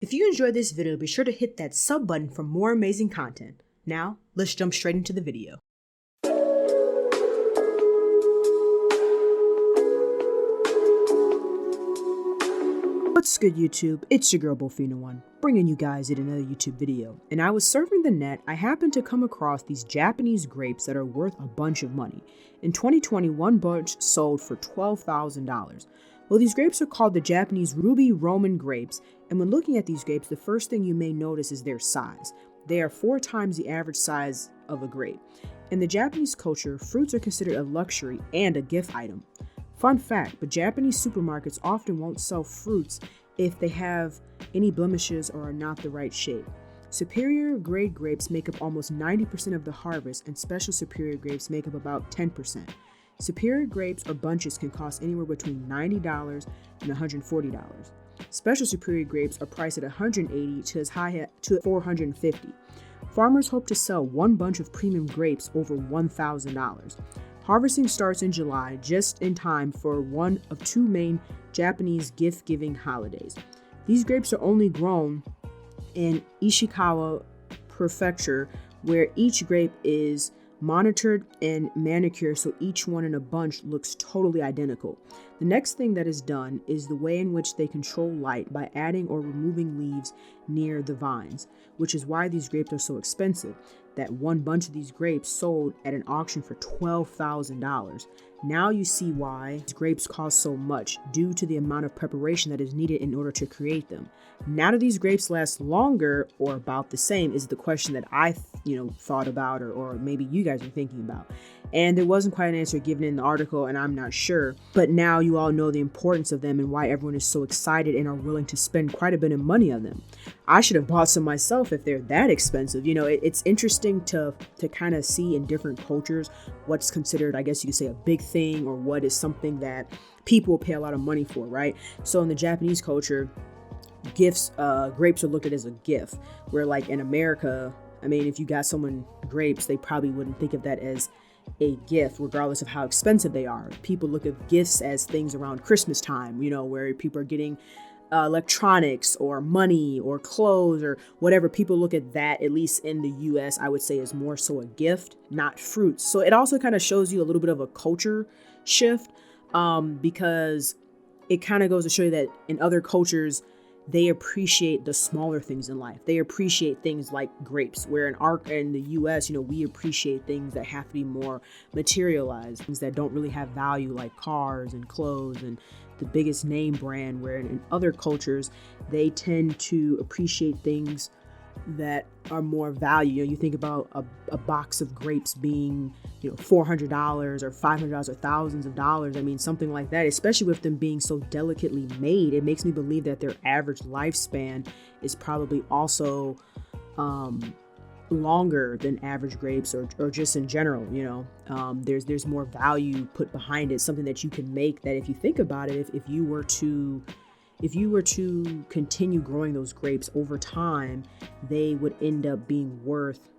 If you enjoyed this video, be sure to hit that sub button for more amazing content. Now, let's jump straight into the video. What's good, YouTube? It's your girl Bofina1, bringing you guys yet another YouTube video. And I was surfing the net, I happened to come across these Japanese grapes that are worth a bunch of money. In 2020, one bunch sold for $12,000. Well, these grapes are called the Japanese Ruby Roman grapes, and when looking at these grapes, the first thing you may notice is their size. They are 4 times the average size of a grape. In the Japanese culture, fruits are considered a luxury and a gift item. Fun fact, but Japanese supermarkets often won't sell fruits if they have any blemishes or are not the right shape. Superior grade grapes make up almost 90% of the harvest, and special superior grapes make up about 10%. Superior grapes or bunches can cost anywhere between $90 and $140. Special superior grapes are priced at $180 to as high to $450. Farmers hope to sell one bunch of premium grapes over $1,000. Harvesting starts in July, just in time for one of 2 main Japanese gift-giving holidays. These grapes are only grown in Ishikawa Prefecture, where each grape is monitored and manicured so each one in a bunch looks totally identical. The next thing that is done is the way in which they control light by adding or removing leaves near the vines, which is why these grapes are so expensive. That one bunch of these grapes sold at an auction for $12,000. Now you see why these grapes cost so much, due to the amount of preparation that is needed in order to create them. Now, do these grapes last longer or about the same is the question that I thought about, or maybe you guys are thinking about. And there wasn't quite an answer given in the article, and I'm not sure. But now you all know the importance of them and why everyone is so excited and are willing to spend quite a bit of money on them. I should have bought some myself if they're that expensive. It's interesting to kind of see in different cultures what's considered, I guess you could say, a big thing, or what is something that people will pay a lot of money for, right? So in the Japanese culture, grapes are looked at as a gift, where like in America, I mean, if you got someone grapes, they probably wouldn't think of that as a gift, regardless of how expensive they are. People look at gifts as things around Christmas time, where people are getting electronics or money or clothes or whatever. People look at that, at least in the US, I would say, as more so a gift, not fruits. So it also kind of shows you a little bit of a culture shift, because it kind of goes to show you that in other cultures, they appreciate the smaller things in life. They appreciate things like grapes, where in the US, we appreciate things that have to be more materialized, things that don't really have value, like cars and clothes and the biggest name brand, where in other cultures, they tend to appreciate things that are more value. You think about a box of grapes being, $400 or $500 or thousands of dollars. I mean, something like that, especially with them being so delicately made, it makes me believe that their average lifespan is probably also longer than average grapes, or just in general. There's more value put behind it, something that you can make, that if you think about it, if you were to continue growing those grapes over time, they would end up being worth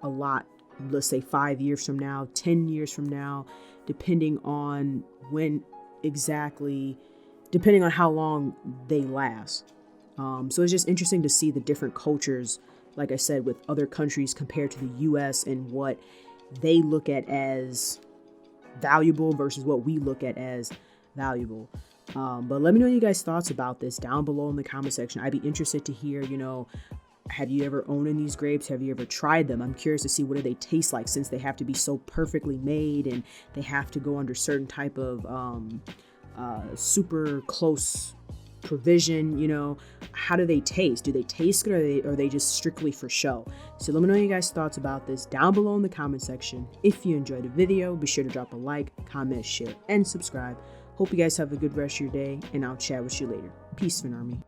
a lot, let's say 5 years from now, 10 years from now, depending on how long they last. So it's just interesting to see the different cultures, like I said, with other countries compared to the US, and what they look at as valuable versus what we look at as valuable. But let me know your guys' thoughts about this down below in the comment section. I'd be interested to hear, have you ever owned any of these grapes? Have you ever tried them? I'm curious to see what do they taste like, since they have to be so perfectly made and they have to go under certain type of super close provision. How do they taste? Do they taste good, or are they just strictly for show? So let me know your guys' thoughts about this down below in the comment section. If you enjoyed the video, be sure to drop a like, comment, share, and subscribe. Hope you guys have a good rest of your day, and I'll chat with you later. Peace, Fin Army.